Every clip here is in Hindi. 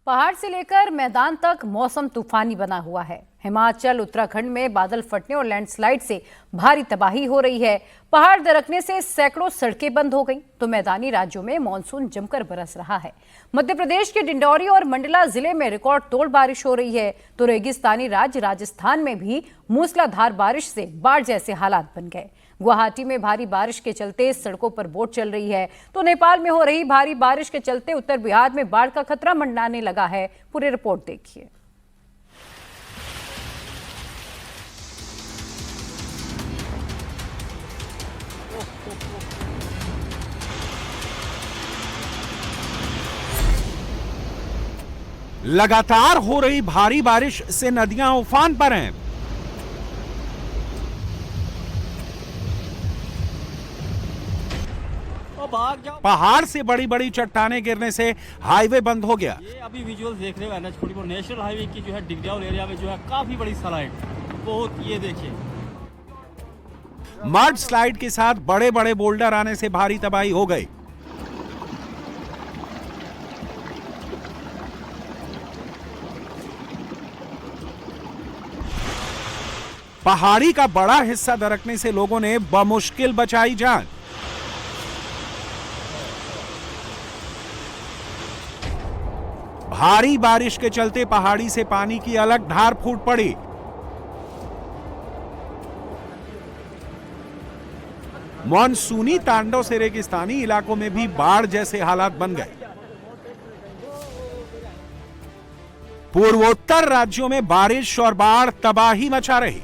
पहाड़ से लेकर मैदान तक मौसम तूफानी बना हुआ है। हिमाचल उत्तराखंड में बादल फटने और लैंडस्लाइड से भारी तबाही हो रही है। पहाड़ दरकने से सैकड़ों सड़कें बंद हो गईं, तो मैदानी राज्यों में मानसून जमकर बरस रहा है। मध्य प्रदेश के डिंडौरी और मंडला जिले में रिकॉर्ड तोड़ बारिश हो रही है, तो रेगिस्तानी राज्य राजस्थान में भी मूसलाधार बारिश से बाढ़ जैसे हालात बन गए। गुवाहाटी में भारी बारिश के चलते सड़कों पर बोट चल रही है, तो नेपाल में हो रही भारी बारिश के चलते उत्तर बिहार में बाढ़ का खतरा मंडराने लगा है। पूरी रिपोर्ट देखिए। लगातार हो रही भारी बारिश से नदियां उफान पर हैं। पहाड़ से बड़ी बड़ी चट्टानें गिरने से हाईवे बंद हो गया। ये अभी विजुअल देख रहे हो NH44 नेशनल हाईवे की जो है डिगडैल एरिया में जो है काफी बड़ी स्लाइड, बहुत ये देखिए। मड स्लाइड के साथ बड़े बड़े बोल्डर आने से भारी तबाही हो गई। पहाड़ी का बड़ा हिस्सा दरकने से लोगों ने बमुश्किल बचाई जान। भारी बारिश के चलते पहाड़ी से पानी की अलग धार फूट पड़ी। मॉनसूनी तांडव से रेगिस्तानी इलाकों में भी बाढ़ जैसे हालात बन गए। पूर्वोत्तर राज्यों में बारिश और बाढ़ तबाही मचा रही।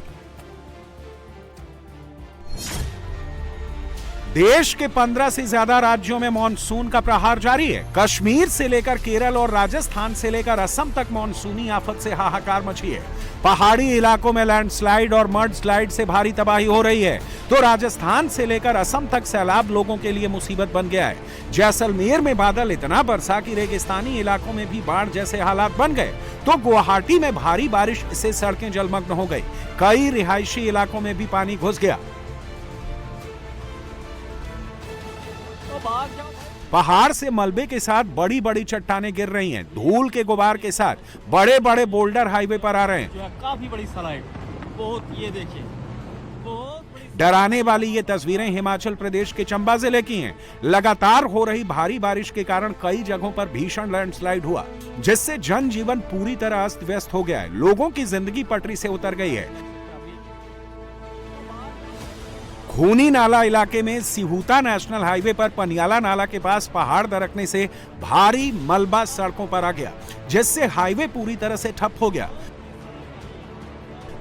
देश के 15 से ज्यादा राज्यों में मॉनसून का प्रहार जारी है। कश्मीर से लेकर केरल और राजस्थान से लेकर असम तक मॉनसूनी आफत से हाहाकार मची है। पहाड़ी इलाकों में लैंडस्लाइड और मड स्लाइड से भारी तबाही हो रही है, तो राजस्थान से लेकर असम तक सैलाब लोगों के लिए मुसीबत बन गया है। जैसलमेर में बादल इतना बरसा कि रेगिस्तानी इलाकों में भी बाढ़ जैसे हालात बन गए, तो गुवाहाटी में भारी बारिश से सड़कें जलमग्न हो गई। कई रिहायशी इलाकों में भी पानी घुस गया। पहाड़ से मलबे के साथ बड़ी बड़ी चट्टानें गिर रही हैं। धूल के गुबार के साथ बड़े बड़े बोल्डर हाईवे पर आ रहे हैं। जो है काफी बड़ी स्लाइड, बहुत ये देखिए, बहुत बड़ी। डराने वाली ये तस्वीरें हिमाचल प्रदेश के चंबा जिले की हैं। लगातार हो रही भारी बारिश के कारण कई जगहों पर भीषण लैंडस्लाइड हुआ, जिससे जनजीवन पूरी तरह अस्त व्यस्त हो गया है। लोगों की जिंदगी पटरी से उतर गई है। खूनी नाला इलाके में सिहुता नेशनल हाईवे पर पनियाला नाला के पास पहाड़ दरकने से भारी मलबा सड़कों पर आ गया, जिससे हाईवे पूरी तरह से ठप हो गया।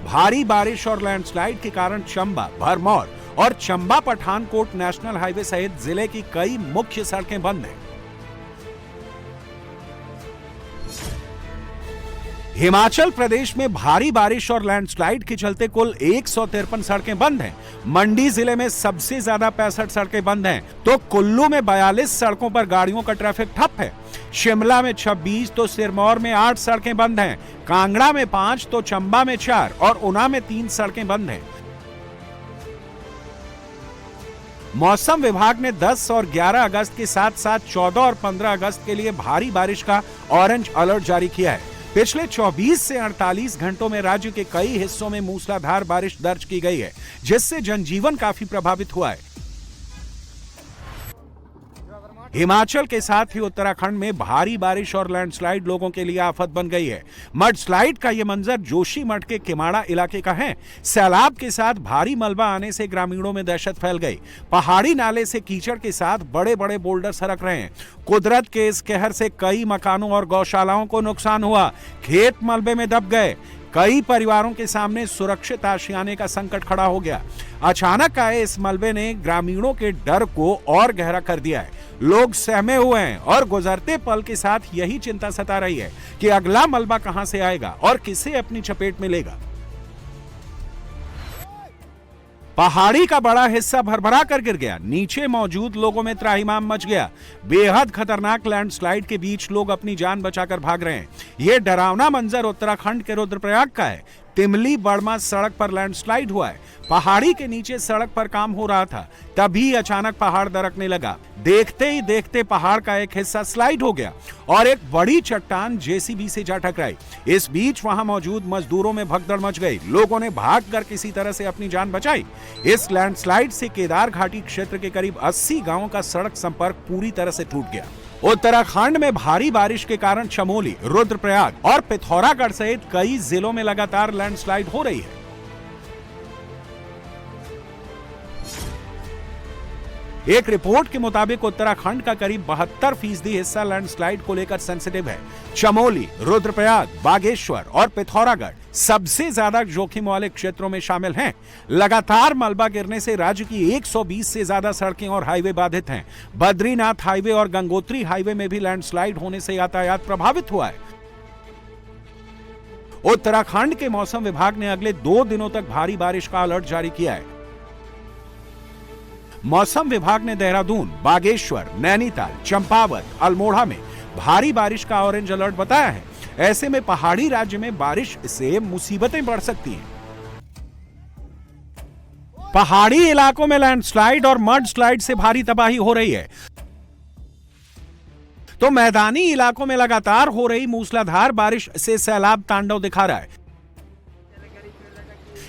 भारी बारिश और लैंडस्लाइड के कारण चंबा, भरमौर और चंबा पठानकोट नेशनल हाईवे सहित जिले की कई मुख्य सड़कें बंद हैं। हिमाचल प्रदेश में भारी बारिश और लैंडस्लाइड के चलते कुल 153 सड़कें बंद हैं। मंडी जिले में सबसे ज्यादा 65 सड़कें बंद हैं, तो कुल्लू में 42 सड़कों पर गाड़ियों का ट्रैफिक ठप है। शिमला में 26, तो सिरमौर में 8 सड़कें बंद हैं। कांगड़ा में 5, तो चंबा में 4 और ऊना में 3 सड़कें बंद हैं। मौसम विभाग ने 10 और 11 अगस्त के साथ साथ 14 और 15 अगस्त के लिए भारी बारिश का ऑरेंज अलर्ट जारी किया है। पिछले 24 से 48 घंटों में राज्य के कई हिस्सों में मूसलाधार बारिश दर्ज की गई है, जिससे जनजीवन काफी प्रभावित हुआ है। हिमाचल के साथ ही उत्तराखंड में भारी बारिश और लैंडस्लाइड लोगों के लिए आफत बन गई है। मड स्लाइड का यह मंजर जोशीमठ के किमाड़ा इलाके का है। सैलाब के साथ भारी मलबा आने से ग्रामीणों में दहशत फैल गई। पहाड़ी नाले से कीचड़ के साथ बड़े बड़े बोल्डर सरक रहे हैं। कुदरत के इस कहर से कई मकानों और गौशालाओं को नुकसान हुआ। खेत मलबे में दब गए। कई परिवारों के सामने सुरक्षित आशियाने का संकट खड़ा हो गया। अचानक आए इस मलबे ने ग्रामीणों के डर को और गहरा कर दिया है। लोग सहमे हुए हैं और गुजरते पल के साथ यही चिंता सता रही है कि अगला मलबा कहां से आएगा और किसे अपनी चपेट में लेगा। पहाड़ी का बड़ा हिस्सा भरभरा कर गिर गया। नीचे मौजूद लोगों में त्राहिमाम मच गया। बेहद खतरनाक लैंडस्लाइड के बीच लोग अपनी जान बचाकर भाग रहे हैं। यह डरावना मंजर उत्तराखंड के रुद्रप्रयाग का है। तिमली बड़मा सड़क पर लैंडस्लाइड हुआ है। पहाड़ी के नीचे सड़क पर काम हो रहा था, तभी अचानक पहाड़ दरकने लगा। देखते ही देखते पहाड़ का एक हिस्सा स्लाइड हो गया और एक बड़ी चट्टान जेसीबी से जा टकराई। इस बीच वहां मौजूद मजदूरों में भगदड़ मच गई। लोगों ने भागकर किसी तरह से अपनी जान बचाई। इस लैंडस्लाइड से केदार घाटी क्षेत्र के करीब 80 गांवों का सड़क संपर्क पूरी तरह से टूट गया। उत्तराखंड में भारी बारिश के कारण चमोली, रुद्रप्रयाग और पिथौरागढ़ सहित कई जिलों में लगातार लैंडस्लाइड हो रही है। एक रिपोर्ट के मुताबिक उत्तराखंड का करीब 72% हिस्सा लैंडस्लाइड को लेकर सेंसिटिव है। चमोली, रुद्रप्रयाग, बागेश्वर और पिथौरागढ़ सबसे ज्यादा जोखिम वाले क्षेत्रों में शामिल हैं। लगातार मलबा गिरने से राज्य की 120 से ज्यादा सड़कें और हाईवे बाधित हैं। बद्रीनाथ हाईवे और गंगोत्री हाईवे में भी लैंडस्लाइड होने से यातायात प्रभावित हुआ है। उत्तराखंड के मौसम विभाग ने अगले 2 दिनों तक भारी बारिश का अलर्ट जारी किया है। मौसम विभाग ने देहरादून, बागेश्वर, नैनीताल, चंपावत, अल्मोड़ा में भारी बारिश का ऑरेंज अलर्ट बताया है। ऐसे में पहाड़ी राज्य में बारिश से मुसीबतें बढ़ सकती हैं। पहाड़ी इलाकों में लैंडस्लाइड और मड स्लाइड से भारी तबाही हो रही है, तो मैदानी इलाकों में लगातार हो रही मूसलाधार बारिश से सैलाब तांडव दिखा रहा है।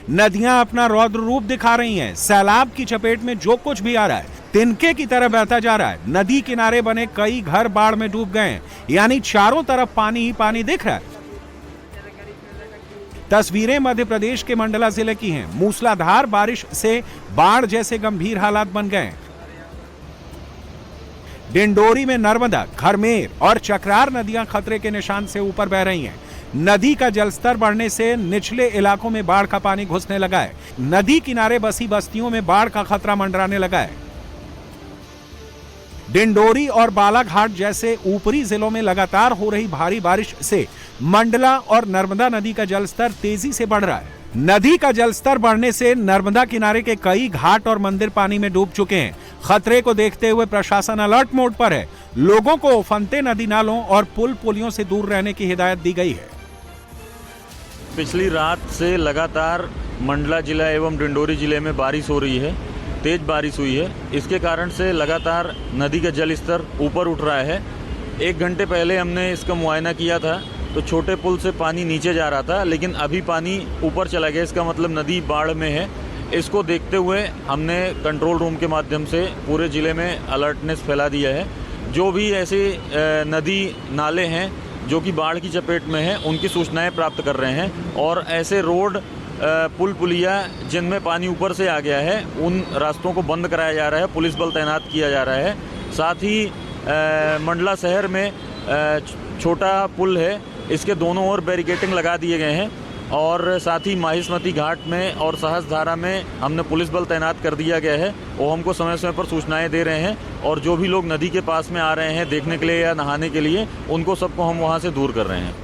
नदियां अपना रौद्र रूप दिखा रही हैं। सैलाब की चपेट में जो कुछ भी आ रहा है तिनके की तरह बहता जा रहा है। नदी किनारे बने कई घर बाढ़ में डूब गए हैं, यानी चारों तरफ पानी ही पानी दिख रहा है। तस्वीरें मध्य प्रदेश के मंडला जिले की हैं। मूसलाधार बारिश से बाढ़ जैसे गंभीर हालात बन गए हैं। डिंडोरी में नर्मदा, खरमेर और चक्रार नदियां खतरे के निशान से ऊपर बह रही हैं। नदी का जलस्तर बढ़ने से निचले इलाकों में बाढ़ का पानी घुसने लगा है। नदी किनारे बसी बस्तियों में बाढ़ का खतरा मंडराने लगा है। डिंडोरी और बालाघाट जैसे ऊपरी जिलों में लगातार हो रही भारी बारिश से मंडला और नर्मदा नदी का जलस्तर तेजी से बढ़ रहा है। नदी का जलस्तर बढ़ने से नर्मदा किनारे के कई घाट और मंदिर पानी में डूब चुके हैं। खतरे को देखते हुए प्रशासन अलर्ट मोड पर है। लोगों को उफनते नदी नालों और पुल पुलियों से दूर रहने की हिदायत दी गई है। पिछली रात से लगातार मंडला जिला एवं डिंडोरी जिले में बारिश हो रही है। तेज बारिश हुई है। इसके कारण से लगातार नदी का जल स्तर ऊपर उठ रहा है। 1 घंटे पहले हमने इसका मुआयना किया था तो छोटे पुल से पानी नीचे जा रहा था, लेकिन अभी पानी ऊपर चला गया। इसका मतलब नदी बाढ़ में है। इसको देखते हुए हमने कंट्रोल रूम के माध्यम से पूरे ज़िले में अलर्टनेस फैला दिया है। जो भी ऐसे नदी नाले हैं जो कि बाढ़ की चपेट में हैं, उनकी सूचनाएं प्राप्त कर रहे हैं और ऐसे रोड पुल पुलिया जिनमें पानी ऊपर से आ गया है उन रास्तों को बंद कराया जा रहा है। पुलिस बल तैनात किया जा रहा है। साथ ही मंडला शहर में छोटा पुल है, इसके दोनों ओर बैरिकेटिंग लगा दिए गए हैं और साथ ही माहिष्मती घाट में और सहस्त्रधारा में हमने पुलिस बल तैनात कर दिया गया है। वो हमको समय समय पर सूचनाएं दे रहे हैं और जो भी लोग नदी के पास में आ रहे हैं देखने के लिए या नहाने के लिए, उनको सबको हम वहां से दूर कर रहे हैं।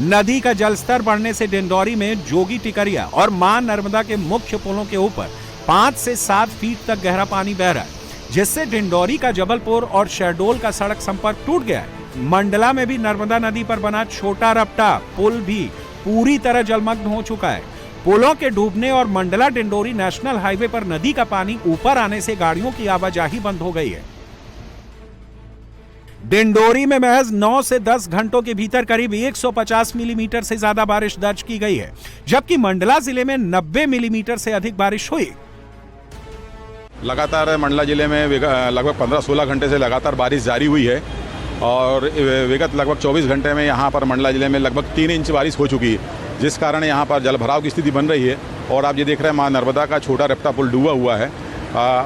नदी का जलस्तर बढ़ने से डिंडोरी में जोगी टिकरिया और मां नर्मदा के मुख्य पुलों के ऊपर 5 से 7 फीट तक गहरा पानी बह रहा है, जिससे डिंडोरी का जबलपुर और शहडोल का सड़क संपर्क टूट गया है। मंडला में भी नर्मदा नदी पर बना छोटा रपटा पुल भी पूरी तरह जलमग्न हो चुका है। पुलों के डूबने और मंडला डिंडोरी नेशनल हाईवे पर नदी का पानी ऊपर आने से गाड़ियों की आवाजाही बंद हो गई है। डिंडोरी में महज 9 से 10 घंटों के भीतर करीब 150 मिलीमीटर से ज्यादा बारिश दर्ज की गई है, जबकि मंडला जिले में 90 मिलीमीटर से अधिक बारिश हुई। लगातार मंडला जिले में लगभग 15-16 घंटे से लगातार बारिश जारी हुई है और विगत लगभग 24 घंटे में यहाँ पर मंडला जिले में लगभग 3 इंच बारिश हो चुकी है, जिस कारण यहाँ पर जलभराव की स्थिति बन रही है। और आप ये देख रहे हैं मां नर्मदा का छोटा रपटा पुल डूबा हुआ है।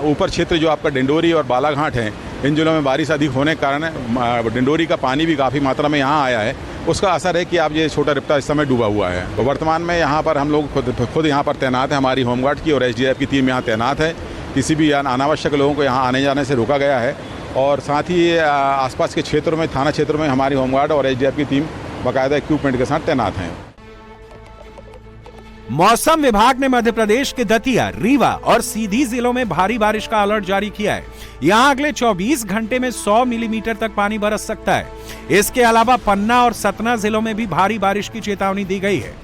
ऊपर क्षेत्र जो आपका डिंडोरी और बालाघाट है, इन जिलों में बारिश अधिक होने के कारण डिंडोरी का पानी भी काफ़ी मात्रा में यहाँ आया है। उसका असर है कि आप ये छोटा रपटा इस समय डूबा हुआ है। तो वर्तमान में यहाँ पर हम लोग खुद यहाँ पर तैनात है। हमारी होमगार्ड की और SDF की टीम यहाँ तैनात है। किसी भी अनावश्यक लोगों को यहाँ आने जाने से रोका गया है और साथ ही आसपास के क्षेत्रों में, थाना क्षेत्रों में हमारी होमगार्ड और SDF की टीम बाकायदा इक्विपमेंट के साथ तैनात हैं। मौसम विभाग ने मध्य प्रदेश के दतिया, रीवा और सीधी जिलों में भारी बारिश का अलर्ट जारी किया है। यहां अगले 24 घंटे में 100 मिलीमीटर तक पानी बरस सकता है। इसके अलावा पन्ना और सतना जिलों में भी भारी बारिश की चेतावनी दी गई है।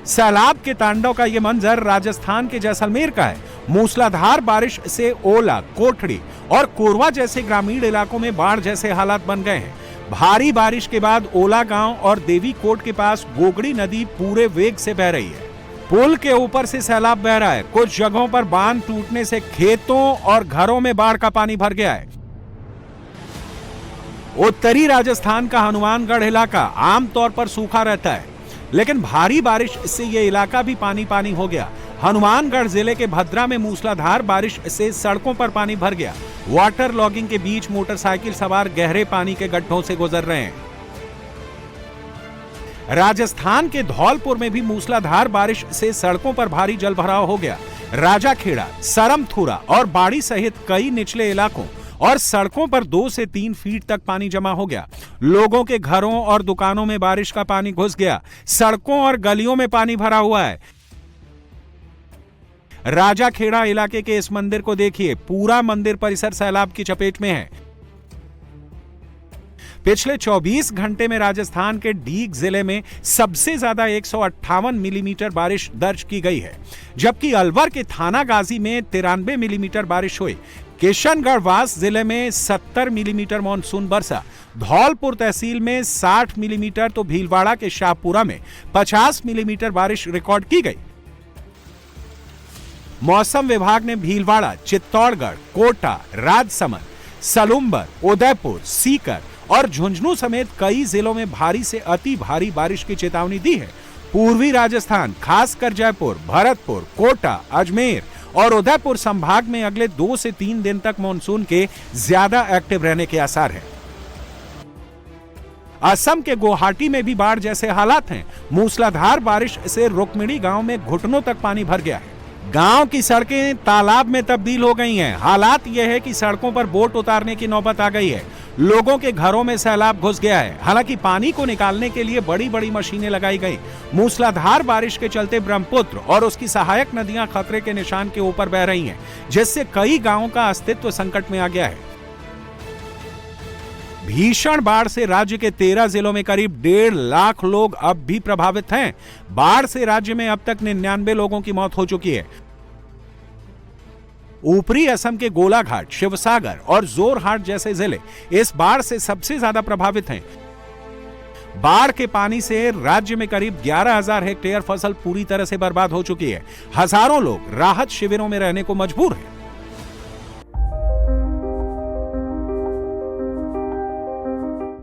सैलाब के तांडव का यह मंजर राजस्थान के जैसलमेर का है। मूसलाधार बारिश से ओला, कोठड़ी और कोरवा जैसे ग्रामीण इलाकों में बाढ़ जैसे हालात बन गए हैं। भारी बारिश के बाद ओला गांव और देवी कोट के पास गोगड़ी नदी पूरे वेग से बह रही है। पुल के ऊपर से सैलाब बह रहा है। कुछ जगहों पर बांध टूटने से खेतों और घरों में बाढ़ का पानी भर गया है। उत्तरी राजस्थान का हनुमानगढ़ इलाका आमतौर पर सूखा रहता है, लेकिन भारी बारिश से यह इलाका भी पानी पानी हो गया। हनुमानगढ़ जिले के भद्रा में मूसलाधार बारिश से सड़कों पर पानी भर गया। वाटर लॉगिंग के बीच मोटरसाइकिल सवार गहरे पानी के गड्ढों से गुजर रहे हैं। राजस्थान के धौलपुर में भी मूसलाधार बारिश से सड़कों पर भारी जलभराव हो गया। राजाखेड़ा, सरमथुरा और बाड़ी सहित कई निचले इलाकों और सड़कों पर 2 से 3 फीट तक पानी जमा हो गया। लोगों के घरों और दुकानों में बारिश का पानी घुस गया। सड़कों और गलियों में पानी भरा हुआ है। राजाखेड़ा इलाके के इस मंदिर को देखिए, पूरा मंदिर परिसर सैलाब की चपेट में है। पिछले 24 घंटे में राजस्थान के डीग जिले में सबसे ज्यादा 158 मिलीमीटर बारिश दर्ज की गई है, जबकि अलवर के थाना गाजी में 93 मिलीमीटर बारिश हुई। किशनगढ़ वास जिले में 70 मिलीमीटर मानसून बरसा। धौलपुर तहसील में 60 मिलीमीटर तो भीलवाड़ा के शाहपुरा में 50 मिलीमीटर बारिश रिकॉर्ड की गई। मौसम विभाग ने भीलवाड़ा, चित्तौड़गढ़, कोटा, राजसमंद, सलूम्बर, उदयपुर, सीकर और झुंझुनू समेत कई जिलों में भारी से अति भारी बारिश की चेतावनी दी है। पूर्वी राजस्थान, खासकर जयपुर, भरतपुर, कोटा, अजमेर और उदयपुर संभाग में अगले 2 से 3 दिन तक मानसून के ज्यादा एक्टिव रहने के आसार हैं। असम के गुवाहाटी में भी बाढ़ जैसे हालात हैं। मूसलाधार बारिश से रुक्मिणी गांव में घुटनों तक पानी भर गया है। गांव की सड़कें तालाब में तब्दील हो गई हैं। हालात यह है कि सड़कों पर बोट उतारने की नौबत आ गई है। लोगों के घरों में सैलाब घुस गया है। हालांकि पानी को निकालने के लिए बड़ी बड़ी मशीनें लगाई गई। मूसलाधार बारिश के चलते ब्रह्मपुत्र और उसकी सहायक नदियां खतरे के निशान के ऊपर बह रही हैं, जिससे कई गांवों का अस्तित्व संकट में आ गया है। भीषण बाढ़ से राज्य के 13 जिलों में करीब 1.5 लाख लोग अब भी प्रभावित हैं। बाढ़ से राज्य में अब तक 99 लोगों की मौत हो चुकी है। ऊपरी असम के गोलाघाट, शिवसागर और जोरहाट जैसे जिले इस बाढ़ से सबसे ज्यादा प्रभावित हैं। बाढ़ के पानी से राज्य में करीब 11,000 हेक्टेयर फसल पूरी तरह से बर्बाद हो चुकी है। हजारों लोग राहत शिविरों में रहने को मजबूर हैं।